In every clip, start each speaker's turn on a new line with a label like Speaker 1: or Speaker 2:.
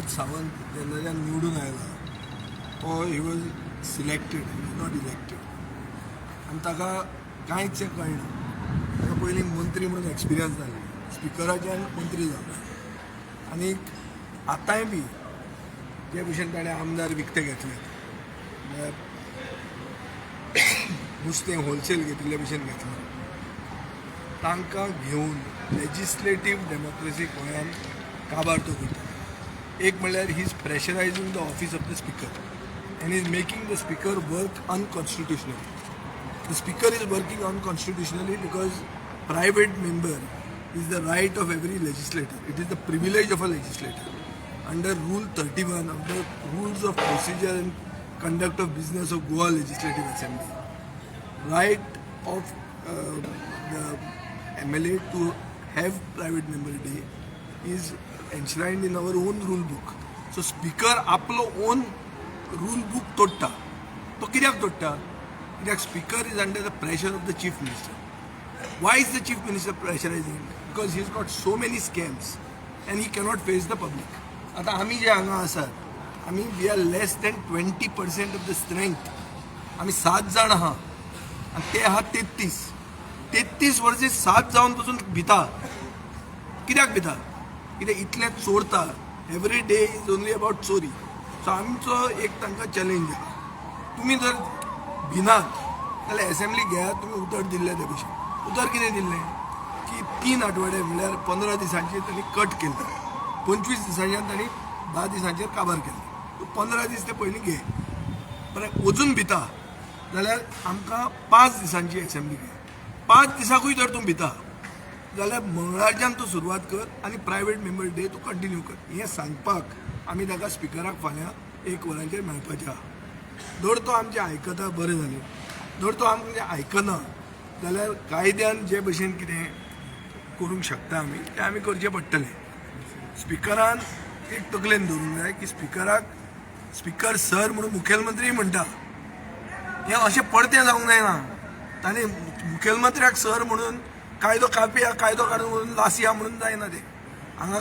Speaker 1: सावंत जेन्ना निवडून आयला तो he was selected, he was not elected आनी ताका कांयच कळना. ताका पयलीं मंत्री म्हणून एक्सपिरियन्स जाल्ले, स्पिकराच्यान मंत्री जालो आनी आतांय बी जे भशेन ताणें आमदार विकते घेतले, म्हळ्यार नुस्तें होलसेल घेतिल्ले भशेन घेतलें, तांकां घेवन लेजिस्लेटीव डेमोक्रेसी गोंयांत काबार तो करता. एक म्हणल्यार he is pressurising the office of the speaker and is making the speaker work unconstitutionally. The speaker is working unconstitutionally because private member is the right of every legislator. It is the privilege of a legislator. Under Rule 31 of the Rules of Procedure and Conduct of Business of Goa Legislative Assembly, right of the MLA to have private member day is enshrined in our own rule book. So speaker आपलो own rule book तोडटा. तो कित्याक तोडटा? कित्याक speaker is under the pressure of the chief minister. Why is the chief minister pressurising? Because he is got so many scams and he cannot face the public. आतां आमी जे हांगा आसात, आमी we are less than 20% of the strength. आमी 7 जाण आहा आनी ते आहा 33 वर्सां 7 जावन पसून भिता. कित्याक भिता? कित्याक इतले चोरता. Every day is only about चोरी. सो आमचो एक तांकां चॅलेंज दिला, तुमी जर भिनात जाल्यार एसेंब्ली घेयात. तुमी उतर दिल्ले ते भशेन. उतर कितें दिल्लें की 3 आठवडे म्हणल्यार 15 दिसांचेर तांणी कट केले, 25 दिसांच्यान तांणी 10 दिसांचेर काबार केले. 15 दीस ते पयलीं घे. बरें, अजून भिता जाल्यार आमकां 5 दिसांची एसेंब्ली घे. 5 दिसांकूय जर तूं भिता जाल्यार मंगळारच्यान तूं सुरवात कर आनी प्रायवेट मेंबर डे तूं कंटिन्यू कर. हें सांगपाक आमी ताका स्पिकराक फाल्यां 1 वरांचेर मेळपाचें आहा. धर तो आमचें आयकता बरें जालें, धर तो आमचें आयकना जाल्यार कायद्यान जे भशेन कितें करूंक शकता आमी तें आमी करचें पडटलें. स्पिकरान एक तकलेन दवरूंक जाय की स्पिकराक स्पिकर सर म्हणून मुखेलमंत्री म्हणटा. हें अशें पडतें जावंक जायना. ताणें मुखेलमंत्र्याक सर म्हणून कायदो कापिया, कायदो काडून म्हणून लासिया म्हणून जायना तें. हांगा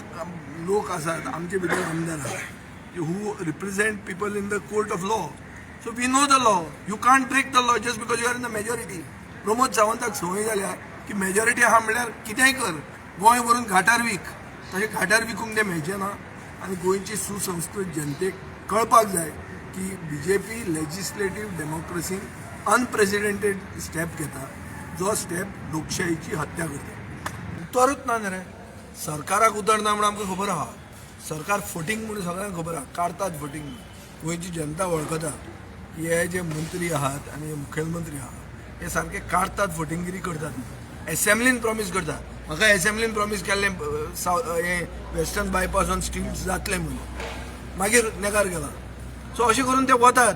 Speaker 1: लोक आसात आमचे भितर आमदार आसात who represent people in the court of law. So we know the law. You can't break the law just because you are in the majority. Pramod सावंताक संवय जाल्या की मेजॉरिटी आहा म्हणल्यार कितेंय कर, गोंय व्हरून घाटार वीक. तशें घाटार विकूंक तें मेळचें ना. आनी गोंयची सुसंस्कृत जनतेक कळपाक जाय की BJP लेजिस्लेटीव डेमोक्रेसीन अनप्रेसिडेंटेड स्टेप घेता, जो स्टेप लोकशायेची हत्या करता. उतरूच ना न्ही रे. सरकाराक उतरना म्हणून आमकां खबर आहा. सरकार फटींग म्हणून सगळ्यांक खबर आहा, काडटात फटींग म्हणून. गोंयची जनता वळखता की हे जे मंत्री आहात आनी हे मुखेलमंत्री आहात हे सारके काडटात, फटिंगगिरी करतात. एसेंब्लीन प्रॉमीस करतात. म्हाका एसेंब्लीन प्रॉमीस केल्लें हे वेस्टर्न बायपासान स्ट्रीट्स जातले म्हणून, मागीर नेकार गेला. सो अशें करून ते वतात.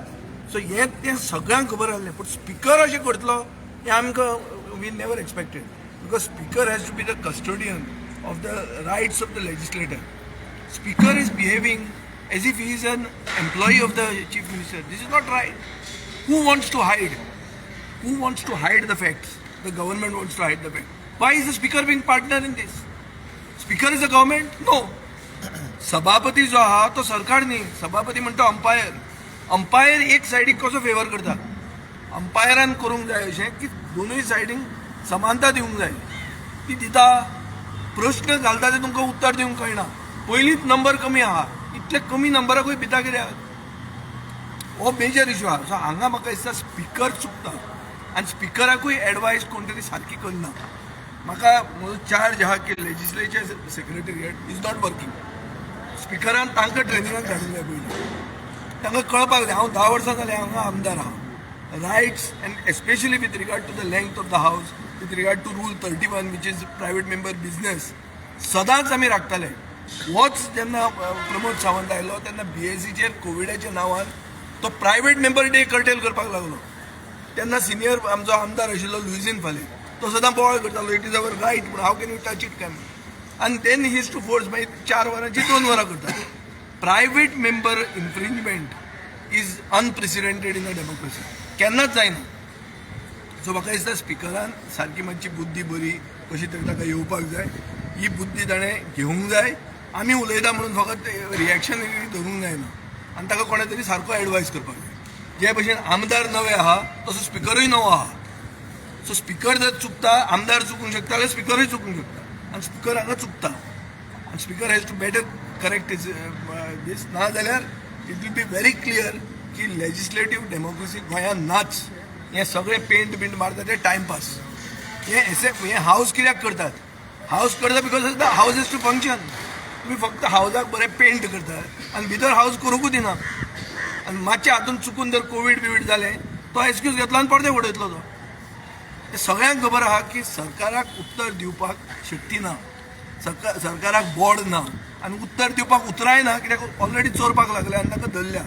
Speaker 1: सो हें तें सगळ्यांक खबर आसलें. पूण स्पिकर अशें करतलो हें आमकां we never expected. Because speaker has to be the custodian of the rights of the legislator. Speaker is behaving as if he is an employee of the chief minister. This is not right. Who wants to hide? Who wants to hide the facts? The government wants to hide the facts. Why is the speaker being partner in this? Speaker is the government? No. सभापती जो आहा तो सरकार न्ही. सभापती म्हणटा umpire. Umpire एक सायडीक कसो फेवर करता? अंपायरान करूंक जाय अशें की दोनूय सायडीक समानता दिवंक जाय. ती दिता. प्रश्न घालता ते तुमकां उत्तर दिवंक कळना. पयलींच नंबर कमी आहा. इतले कमी नंबराकूय भिता कित्याक? हो मेजर इशू आहा. सो हांगा म्हाका दिसता स्पिकर चुकता आनी स्पिकराकूय एडवायस कोण तरी सारकी करना. म्हाका म्हजो चार्ज आहा की legislature secretariat is not working. स्पिकरान तांकां ट्रेनिंगाक धाडूंक जाय पयलीं. तांकां कळपाक जाय हांव 10 वर्सां जालें हांगा आमदार आहा. Rights and especially with regard to the length of the house, with regard to Rule 31 which is private member business, सदांच आमी राखताले. होच जेन्ना प्रमोद सावंत आयलो तेन्ना BSCचेर कोविडाच्या नांवान तो प्रायवेट मेंबर डे कर्टेल करपाक लागलो. तेन्ना सिनियर आमचो आमदार आशिल्लो लुईजीन फाले तो सदां बोवाळ करतालो इट इज अवर रायट पूण how can you touch it can. आनी then he is to force. मागीर 4 वरांची 2 वरां करता. Private member infringement is unprecedented in a democracy. केन्नाच जायना. सो म्हाका दिसता स्पिकरान सारकी मातशी बुद्धी बरी कशी तरी ताका येवपाक जाय. ही बुद्धी ताणें घेवंक जाय आमी उलयता म्हणून फकत रिएक्शन धरूंक जायना आनी ताका कोणे तरी सारको एडवायज करपाक जाय. जे भशेन आमदार नवे आहा तसो स्पिकरूय नवो आहा. सो स्पिकर जर चुकता, आमदार चुकूंक शकता जाल्यार स्पिकरूय चुकूंक शकता आनी स्पिकर हांगा चुकता आनी speaker has to better correct this. ना जाल्यार it will be very clear की लेजिस्लेटीव डेमोक्रेसी गोंयांत नाच. हे सगळे पेंट बिंट मारता ते टायमपास. हे हाऊस कित्याक करतात? हाऊस करता because the house is to function. तुम्ही फक्त हाऊसाक बरें पेंट करतात आनी भितर हाऊस करूंकूच दिना. आनी मातशें हातून चुकून जर कोवीड बिवीड जालें तो एक्सक्यूज घेतलो आनी पडदे उडयतलो तो. हे सगळ्यांक खबर आहा की सरकाराक उत्तर दिवपाक शक्ती ना, सरकाराक बोर्ड ना आनी उत्तर दिवपाक उतराय ना कित्याक ऑलरेडी चोरपाक लागले आनी ताका धरल्या.